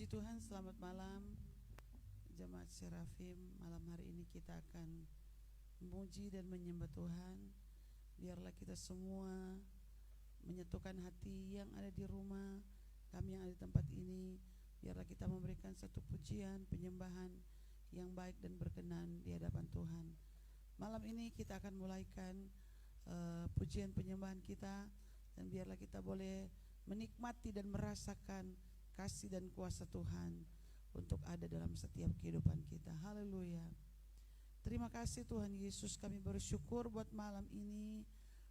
Puji Tuhan, selamat malam Jemaat Serafim. Malam hari ini kita akan memuji dan menyembah Tuhan. Biarlah kita semua menyatukan hati yang ada di rumah, kami yang ada di tempat ini. Biarlah kita memberikan satu pujian, penyembahan yang baik dan berkenan di hadapan Tuhan. Malam ini kita akan mulaikan pujian penyembahan kita, dan biarlah kita boleh menikmati dan merasakan kasih dan kuasa Tuhan untuk ada dalam setiap kehidupan kita. Haleluya. Terima kasih Tuhan Yesus, kami bersyukur buat malam ini.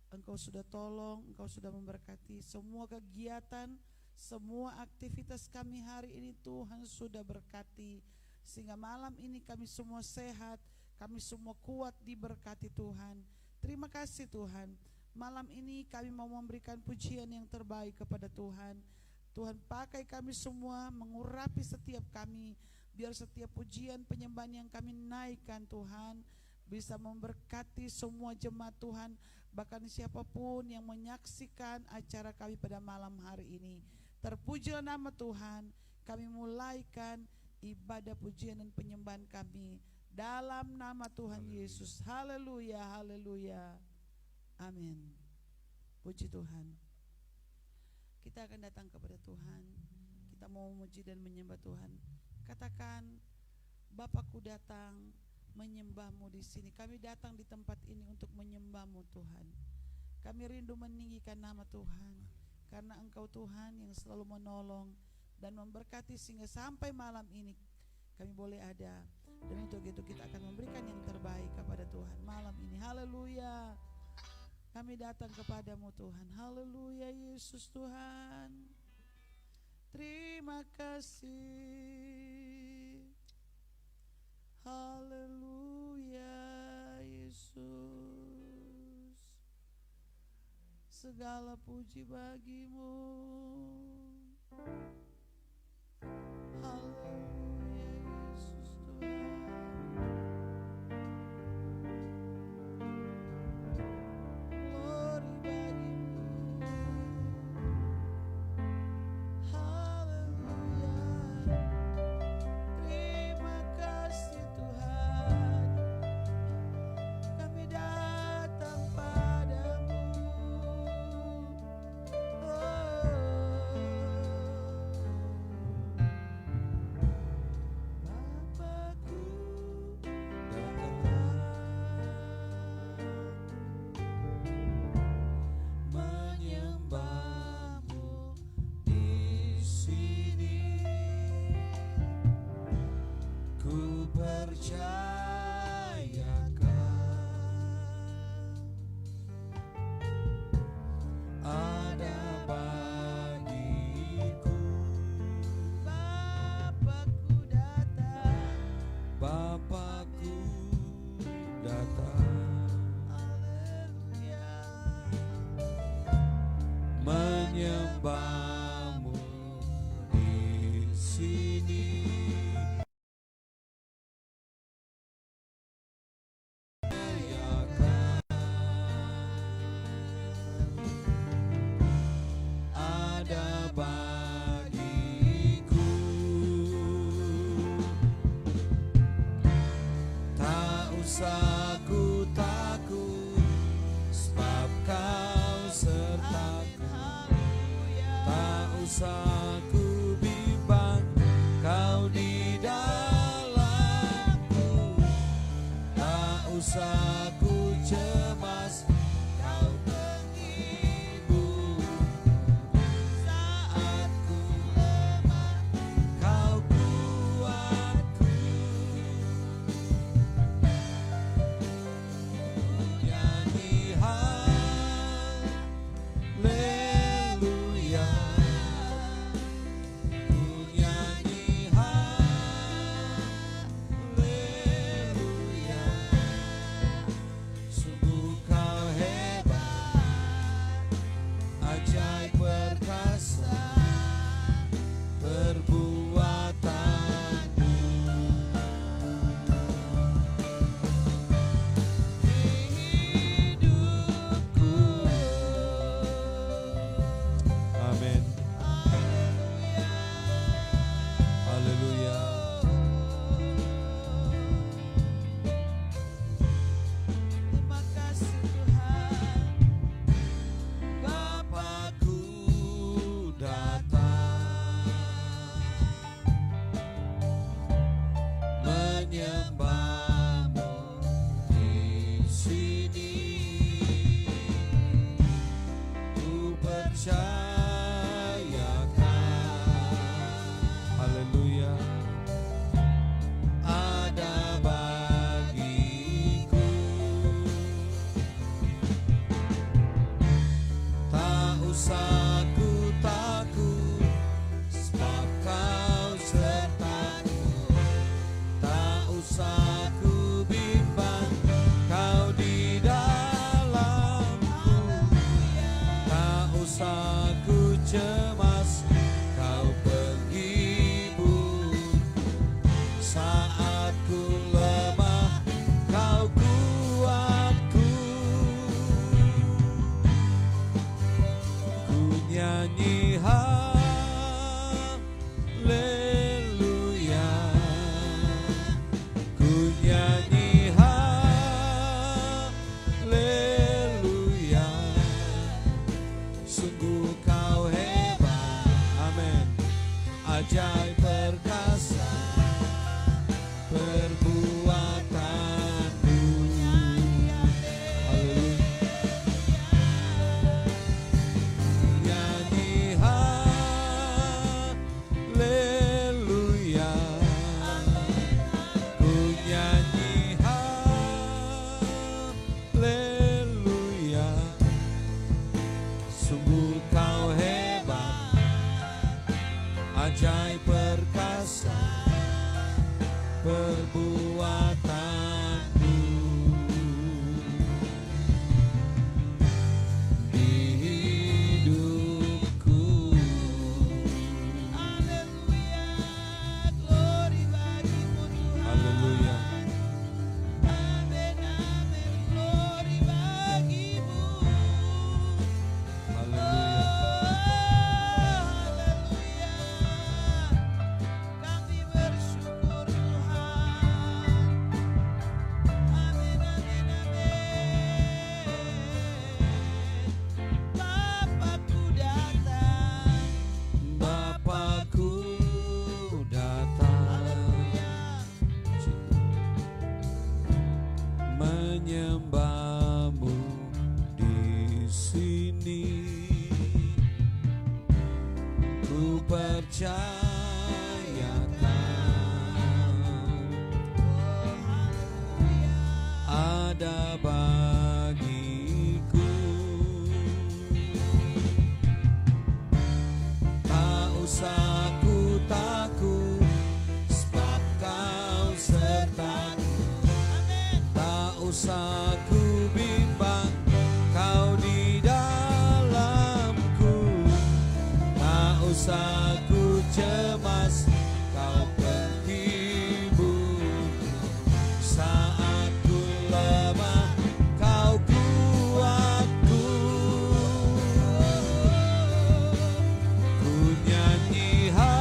Engkau sudah tolong, Engkau sudah memberkati semua kegiatan, semua aktivitas kami hari ini. Tuhan sudah berkati sehingga malam ini kami semua sehat, kami semua kuat diberkati Tuhan. Terima kasih Tuhan. Malam ini kami mau memberikan pujian yang terbaik kepada Tuhan. Tuhan, pakai kami semua, mengurapi setiap kami, biar setiap pujian penyembahan yang kami naikkan Tuhan bisa memberkati semua jemaat Tuhan, bahkan siapapun yang menyaksikan acara kami pada malam hari ini. Terpujilah nama Tuhan. Kami mulaikan ibadah pujian dan penyembahan kami dalam nama Tuhan Yesus. Haleluya, haleluya, amin. Puji Tuhan. Kita akan datang kepada Tuhan. Kita mau memuji dan menyembah Tuhan. Katakan, Bapakku datang menyembahmu di sini. Kami datang di tempat ini untuk menyembahmu Tuhan. Kami rindu meninggikan nama Tuhan, karena Engkau Tuhan yang selalu menolong dan memberkati sehingga sampai malam ini kami boleh ada. Dan untuk itu kita akan memberikan yang terbaik kepada Tuhan malam ini. Haleluya. Kami datang kepadamu Tuhan. Haleluya Yesus Tuhan. Terima kasih. Haleluya Yesus. Segala puji bagimu. Haleluya Yesus Tuhan. perbuatanmu di hidupku. Haleluya, glory bagimu Tuhan. Haleluya. Amin, amin, glory bagimu. Haleluya. Haleluya, kami bersyukur Tuhan. Amin, amin, amin. Bapakku datang. Bapakku datang Haleluya. menyembahmu di sini. Ku percayakan ada bagiku. Tak usah ku takut, sebab kau sertaku. Tak usah ku bimbang, kau di dalamku. Tak usah ku cemas, kau penghibur. Saat ku lemah, kau kuatku. Ku nyanyi haleluya.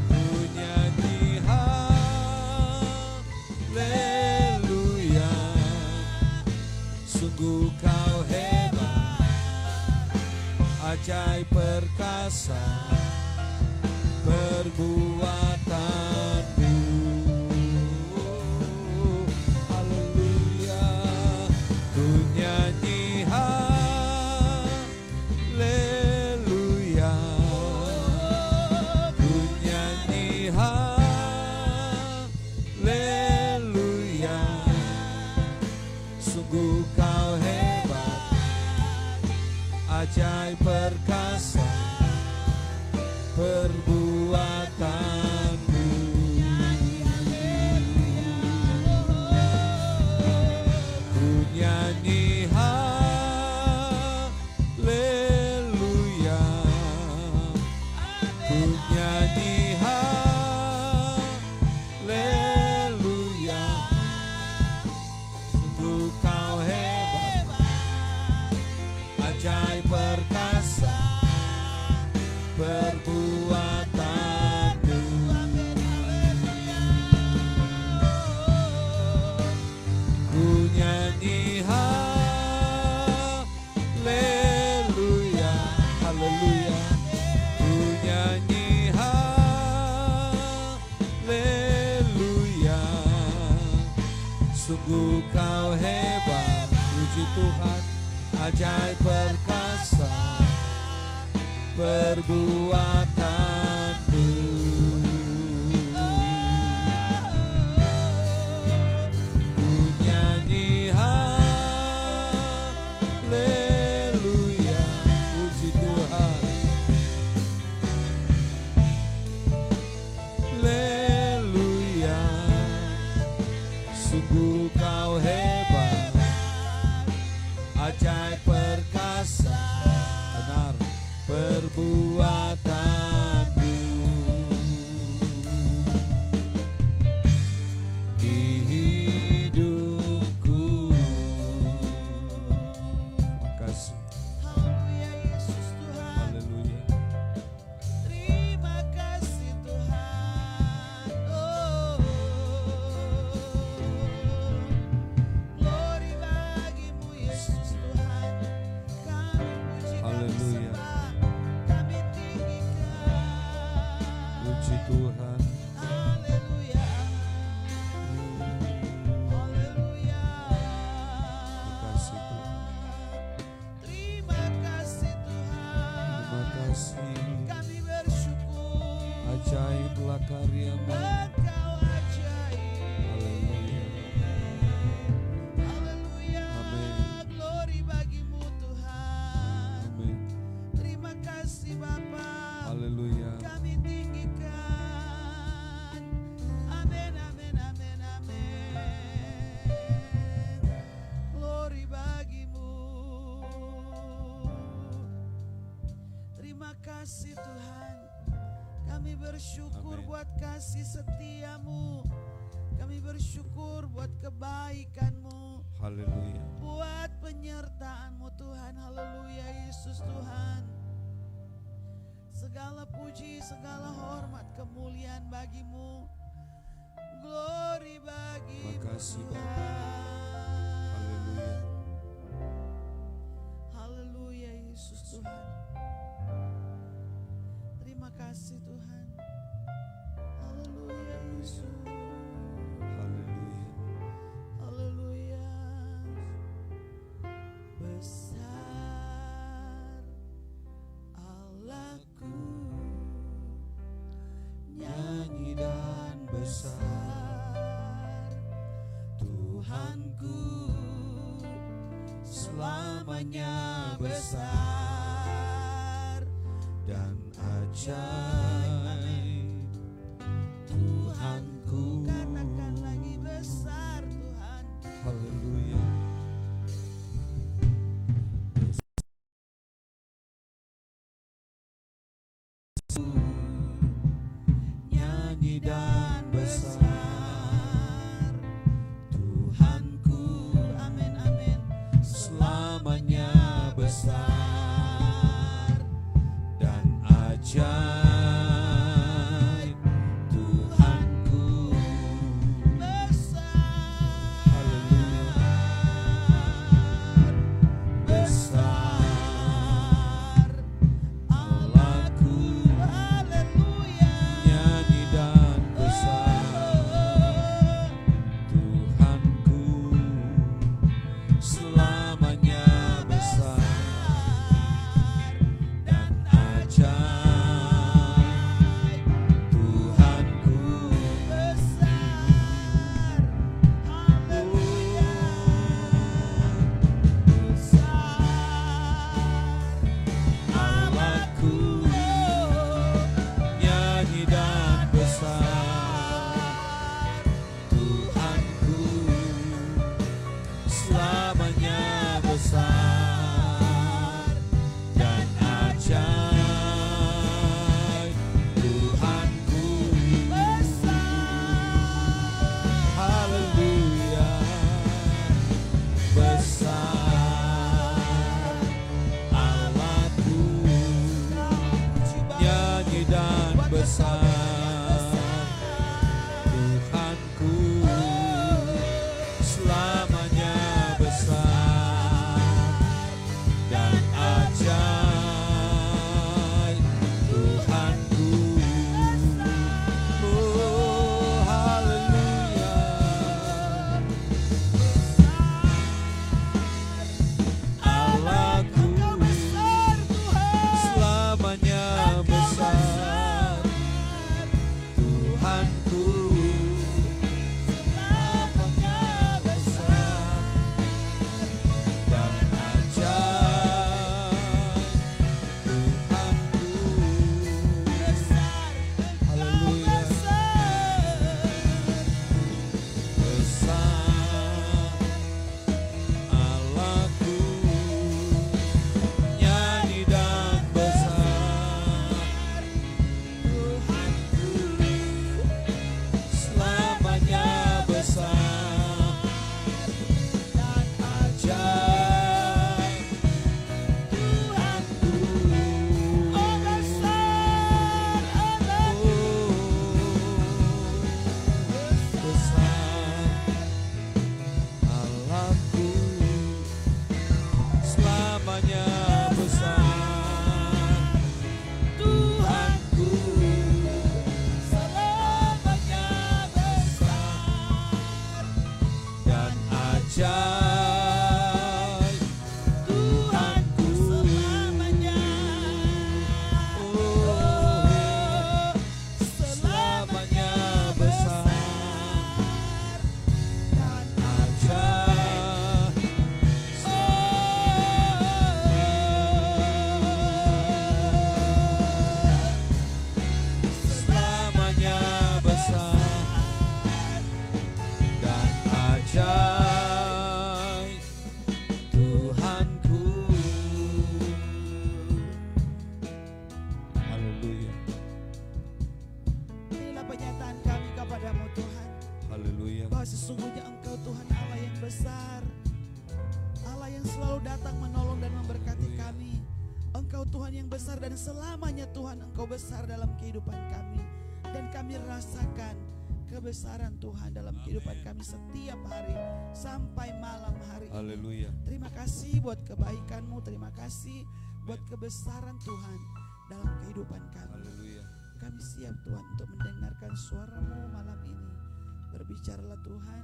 Ku nyanyi haleluya. Sungguh kau hebat, ajaib perkasa perbuatanmu. Haleluya. Ku nyanyi haleluya. Ku nyanyi haleluya. Sungguh kau hebat, ajaib perkasa perbuatanmu. Ku nyanyi haleluya. Ku nyanyi haleluya. Sungguh kau hebat, ajaib perkasa perbuatanmu. Ku nyanyi haleluya, haleluya. Ku nyanyi haleluya. Sungguh kau hebat, puji Tuhan, ajaib perkasa perbuatanmu. Ku nyanyi haleluya, puji Tuhan. Haleluya. Sungguh kau hebat, ajaib perkasa, benar perbuatanmu di hidupku. Makasih. Haleluya Yesus Tuhan. Haleluya. Terima kasih Tuhan. Glory bagimu Yesus Tuhan. Kami puji, kami Haleluya. sembah, kami tinggikan. Puji Tuhan. Haleluya. Haleluya. Makasih Tuhan. Terima kasih Tuhan. Terima kasih. Kami bersyukur. Ajaiblah karyamu. Engkau ajaib. Haleluya. Haleluya. Amin. Glory bagimu Tuhan. Amin. Terima kasih Bapa. Haleluya. kami tinggikan. Amin, amin, amin, amin. Glory bagimu. Terima kasih Tuhan. Kami bersyukur Amin. buat kasih setiamu. Kami bersyukur buat kebaikan-Mu. Haleluya. Buat penyertaan-Mu Tuhan. Haleluya Yesus Tuhan. Segala puji, segala hormat, kemuliaan bagi-Mu. Glory bagi-Mu Terima kasih, Bapa. Tuhan. Haleluya. Haleluya Yesus Tuhan. Terima kasih Tuhan. Haleluya Yesus. Haleluya. Haleluya. Besar Allahku, nyanyi dan besar Tuhanku, selamanya besar dan ajaib. Tuhanku, katakan lagi besar Tuhan. Haleluya. Nyanyi dan besar Tuhanku, amin amin, selamanya besar dan ajaib. Tuhanku besar, besar Allahku, haleluya. Nyanyi dan besar Tuhanku, selamanya besar dan ajaib. Tuhanku besar, haleluya. Besar Allahku, nyanyi dan besar Tuhanku, selamanya besar dan ajaib. Tuhanku haleluya, besar Allahku, nyanyi dan besar Tuhanku, selamanya besar dan ajaib. Tuhanku, oh haleluya, Allahku, besar Tuhan, selamanya besar Engkau datang menolong dan memberkati kami. Engkau Tuhan yang besar dan selamanya Tuhan Engkau besar dalam kehidupan kami. Dan kami rasakan kebesaran Tuhan dalam kehidupan kami setiap hari sampai malam hari ini. Haleluya. Terima kasih buat kebaikan-Mu, terima kasih buat kebesaran Tuhan dalam kehidupan kami. Haleluya. Kami siap Tuhan untuk mendengarkan suara-Mu malam ini. Berbicaralah Tuhan,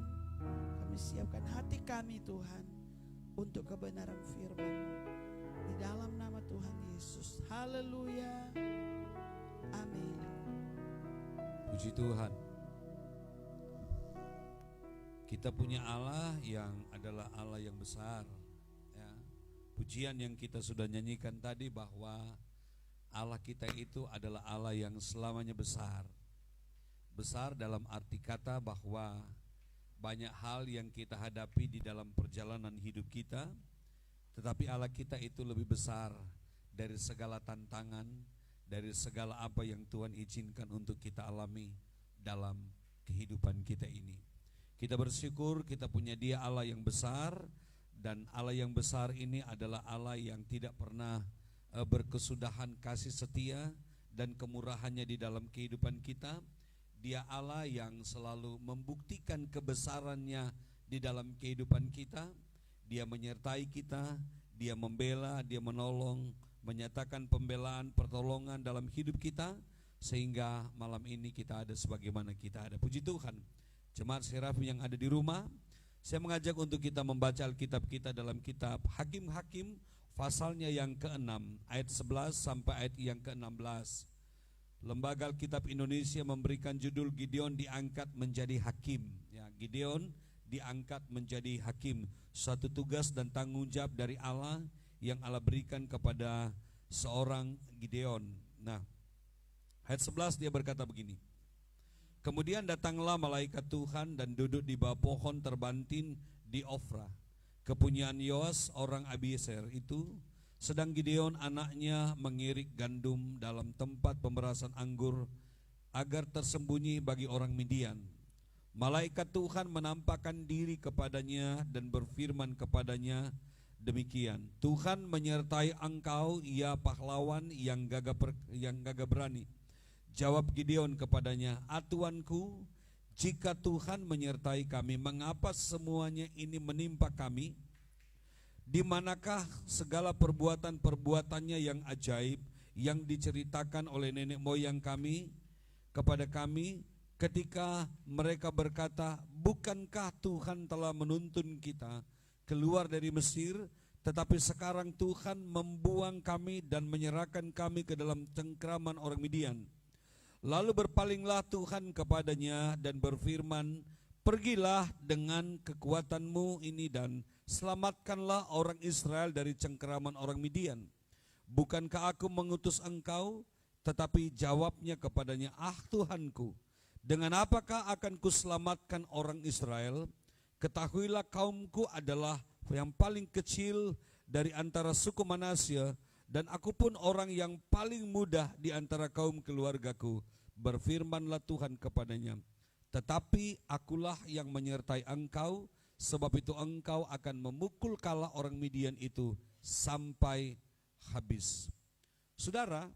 kami siapkan hati kami Tuhan untuk kebenaran firman-Mu. Di dalam nama Tuhan Yesus. Haleluya. Amin. Puji Tuhan. Kita punya Allah yang adalah Allah yang besar. Ya. Pujian yang kita sudah nyanyikan tadi bahwa Allah kita itu adalah Allah yang selamanya besar. Besar dalam arti kata bahwa banyak hal yang kita hadapi di dalam perjalanan hidup kita, tetapi Allah kita itu lebih besar dari segala tantangan, dari segala apa yang Tuhan izinkan untuk kita alami dalam kehidupan kita ini. Kita bersyukur kita punya Dia Allah yang besar, dan Allah yang besar ini adalah Allah yang tidak pernah berkesudahan kasih setia dan kemurahannya di dalam kehidupan kita. Dia Allah yang selalu membuktikan kebesarannya di dalam kehidupan kita. Dia menyertai kita, Dia membela, Dia menolong, menyatakan pembelaan, pertolongan dalam hidup kita, sehingga malam ini kita ada sebagaimana kita ada. Puji Tuhan. Jemaat Serafim yang ada di rumah, saya mengajak untuk kita membaca Alkitab kita dalam kitab Hakim-Hakim pasalnya yang ke-6 ayat 11 sampai ayat yang ke-16. Lembaga Alkitab Indonesia memberikan judul Gideon diangkat menjadi hakim. Ya, Gideon diangkat menjadi hakim, suatu tugas dan tanggung jawab dari Allah yang Allah berikan kepada seorang Gideon. Nah, ayat 11 dia berkata begini. Kemudian datanglah malaikat Tuhan dan duduk di bawah pohon terbantin di Ofra, kepunyaan Yoas orang Abiezer itu, sedang Gideon anaknya mengirik gandum dalam tempat pemerasan anggur agar tersembunyi bagi orang Midian. Malaikat Tuhan menampakkan diri kepadanya dan berfirman kepadanya demikian, Tuhan menyertai engkau, ya pahlawan yang gagah berani. Jawab Gideon kepadanya, Tuanku, jika Tuhan menyertai kami, mengapa semuanya ini menimpa kami? Di manakah segala perbuatan-perbuatannya yang ajaib yang diceritakan oleh nenek moyang kami kepada kami ketika mereka berkata, bukankah Tuhan telah menuntun kita keluar dari Mesir, tetapi sekarang Tuhan membuang kami dan menyerahkan kami ke dalam cengkraman orang Midian. Lalu berpalinglah Tuhan kepadanya dan berfirman, pergilah dengan kekuatanmu ini dan selamatkanlah orang Israel dari cengkeraman orang Midian. Bukankah aku mengutus engkau? Tetapi jawabnya kepadanya, Tuhanku, dengan apakah akan kuselamatkan orang Israel? Ketahuilah kaumku adalah yang paling kecil dari antara suku Manasye, dan aku pun orang yang paling mudah di antara kaum keluargaku. Berfirmanlah Tuhan kepadanya, tetapi akulah yang menyertai engkau, sebab itu engkau akan memukul kala orang Midian itu sampai habis. Saudara,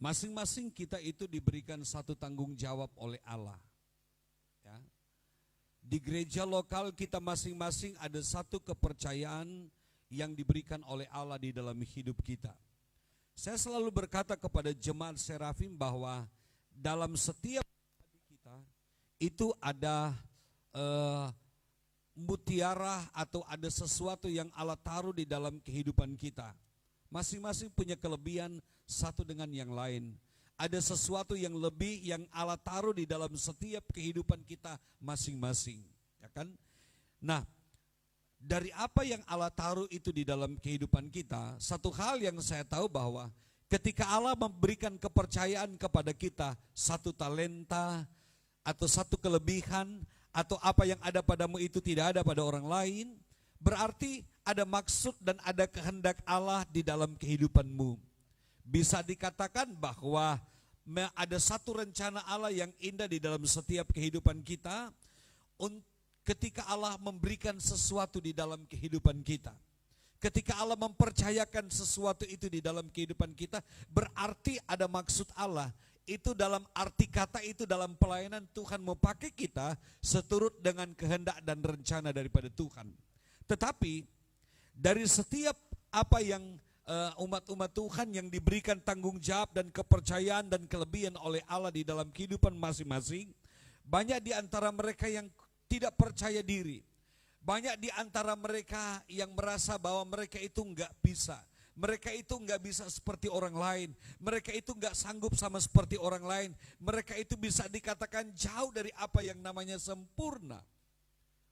masing-masing kita itu diberikan satu tanggung jawab oleh Allah. Ya. Di gereja lokal kita masing-masing ada satu kepercayaan yang diberikan oleh Allah di dalam hidup kita. Saya selalu berkata kepada jemaat Serafim bahwa dalam setiap kita itu ada mutiara atau ada sesuatu yang Allah taruh di dalam kehidupan kita. Masing-masing punya kelebihan satu dengan yang lain. Ada sesuatu yang lebih yang Allah taruh di dalam setiap kehidupan kita masing-masing, ya kan? Nah, dari apa yang Allah taruh itu di dalam kehidupan kita, satu hal yang saya tahu bahwa ketika Allah memberikan kepercayaan kepada kita, satu talenta atau satu kelebihan atau apa yang ada padamu itu tidak ada pada orang lain, berarti ada maksud dan ada kehendak Allah di dalam kehidupanmu. Bisa dikatakan bahwa ada satu rencana Allah yang indah di dalam setiap kehidupan kita. ketika Allah memberikan sesuatu di dalam kehidupan kita, ketika Allah mempercayakan sesuatu itu di dalam kehidupan kita, berarti ada maksud Allah. Itu dalam arti kata itu, dalam pelayanan Tuhan mau pakai kita seturut dengan kehendak dan rencana daripada Tuhan. Tetapi dari setiap apa yang umat-umat Tuhan yang diberikan tanggung jawab dan kepercayaan dan kelebihan oleh Allah di dalam kehidupan masing-masing, banyak di antara mereka yang tidak percaya diri. Banyak di antara mereka yang merasa bahwa mereka itu enggak bisa. Mereka itu enggak bisa seperti orang lain. Mereka itu enggak sanggup sama seperti orang lain. Mereka itu bisa dikatakan jauh dari apa yang namanya sempurna.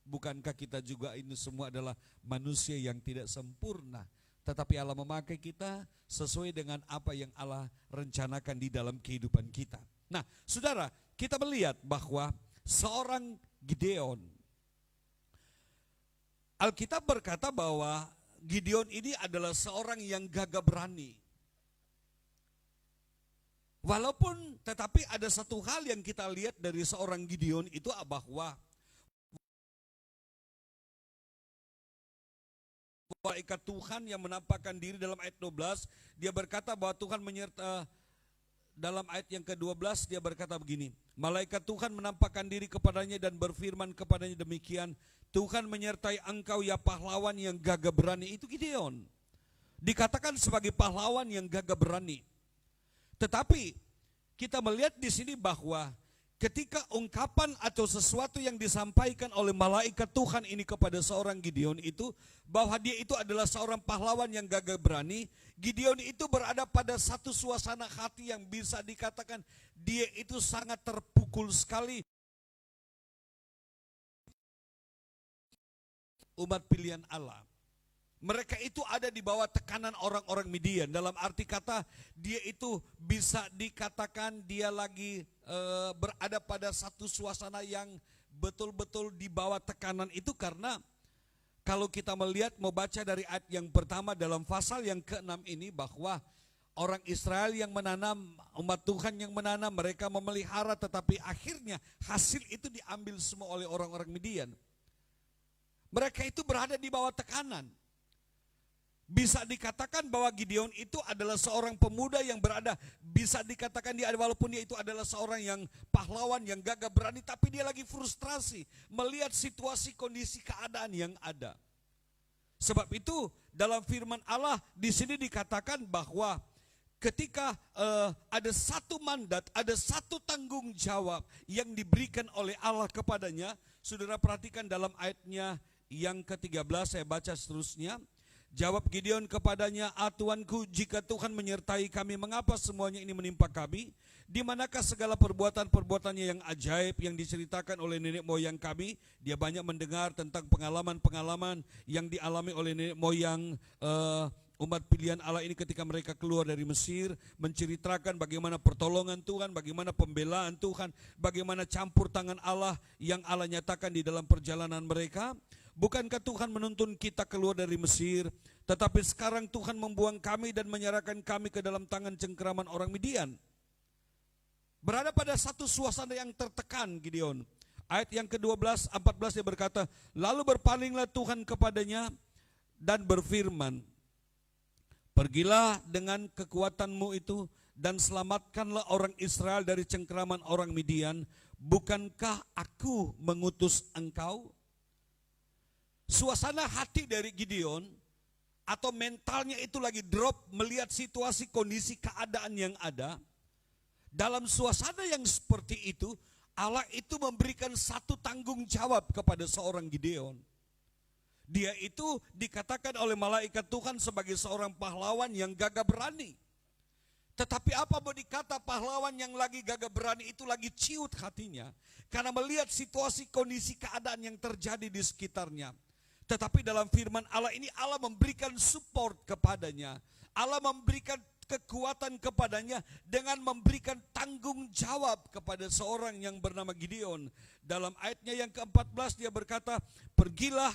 Bukankah kita juga ini semua adalah manusia yang tidak sempurna? Tetapi Allah memakai kita sesuai dengan apa yang Allah rencanakan di dalam kehidupan kita. Nah, saudara, kita melihat bahwa seorang Gideon, Alkitab berkata bahwa Gideon ini adalah seorang yang gagah berani. Walaupun tetapi ada satu hal yang kita lihat dari seorang Gideon itu bahwa malaikat Tuhan yang menampakkan diri dalam ayat 12, dia berkata bahwa Tuhan menyertai. Dalam ayat yang ke-12 dia berkata begini, malaikat Tuhan menampakkan diri kepadanya dan berfirman kepadanya demikian, Tuhan menyertai engkau ya pahlawan yang gagah berani. Itu Gideon, dikatakan sebagai pahlawan yang gagah berani. Tetapi kita melihat di sini bahwa ketika ungkapan atau sesuatu yang disampaikan oleh malaikat Tuhan ini kepada seorang Gideon itu, bahwa dia itu adalah seorang pahlawan yang gagah berani, Gideon itu berada pada satu suasana hati yang bisa dikatakan dia itu sangat terpukul sekali. Umat pilihan Allah, mereka itu ada di bawah tekanan orang-orang Midian. Dalam arti kata dia itu bisa dikatakan dia lagi berada pada satu suasana yang betul-betul di bawah tekanan itu. Karena kalau kita melihat, mau baca dari ayat yang pertama dalam pasal yang ke-6 ini, bahwa orang Israel yang menanam, umat Tuhan yang menanam, mereka memelihara, tetapi akhirnya hasil itu diambil semua oleh orang-orang Midian. Mereka itu berada di bawah tekanan. Bisa dikatakan bahwa Gideon itu adalah seorang pemuda yang berada, bisa dikatakan dia walaupun dia itu adalah seorang yang pahlawan, yang gagah berani, tapi dia lagi frustrasi melihat situasi kondisi keadaan yang ada. Sebab itu dalam firman Allah di sini dikatakan bahwa ketika ada satu mandat, ada satu tanggung jawab yang diberikan oleh Allah kepadanya. Saudara perhatikan dalam ayatnya yang ke-13, saya baca seterusnya. Jawab Gideon kepadanya, Tuanku, jika Tuhan menyertai kami, mengapa semuanya ini menimpa kami? Di manakah segala perbuatan-perbuatannya yang ajaib yang diceritakan oleh nenek moyang kami? Dia banyak mendengar tentang pengalaman-pengalaman yang dialami oleh nenek moyang umat pilihan Allah ini ketika mereka keluar dari Mesir, menceritakan bagaimana pertolongan Tuhan, bagaimana pembelaan Tuhan, bagaimana campur tangan Allah yang Allah nyatakan di dalam perjalanan mereka. Bukankah Tuhan menuntun kita keluar dari Mesir, tetapi sekarang Tuhan membuang kami dan menyerahkan kami ke dalam tangan cengkeraman orang Midian. Berada pada satu suasana yang tertekan Gideon. Ayat yang ke-12, 14 dia berkata, lalu berpalinglah Tuhan kepadanya dan berfirman, pergilah dengan kekuatanmu itu dan selamatkanlah orang Israel dari cengkeraman orang Midian. Bukankah aku mengutus engkau? Suasana hati dari Gideon atau mentalnya itu lagi drop melihat situasi kondisi keadaan yang ada. Dalam suasana yang seperti itu, Allah itu memberikan satu tanggung jawab kepada seorang Gideon. Dia itu dikatakan oleh malaikat Tuhan sebagai seorang pahlawan yang gagah berani. Tetapi apa mau dikata, pahlawan yang lagi gagah berani itu lagi ciut hatinya. Karena melihat situasi kondisi keadaan yang terjadi di sekitarnya. Tetapi dalam firman Allah ini Allah memberikan support kepadanya. Allah memberikan kekuatan kepadanya dengan memberikan tanggung jawab kepada seorang yang bernama Gideon. Dalam ayatnya yang ke-14 dia berkata, pergilah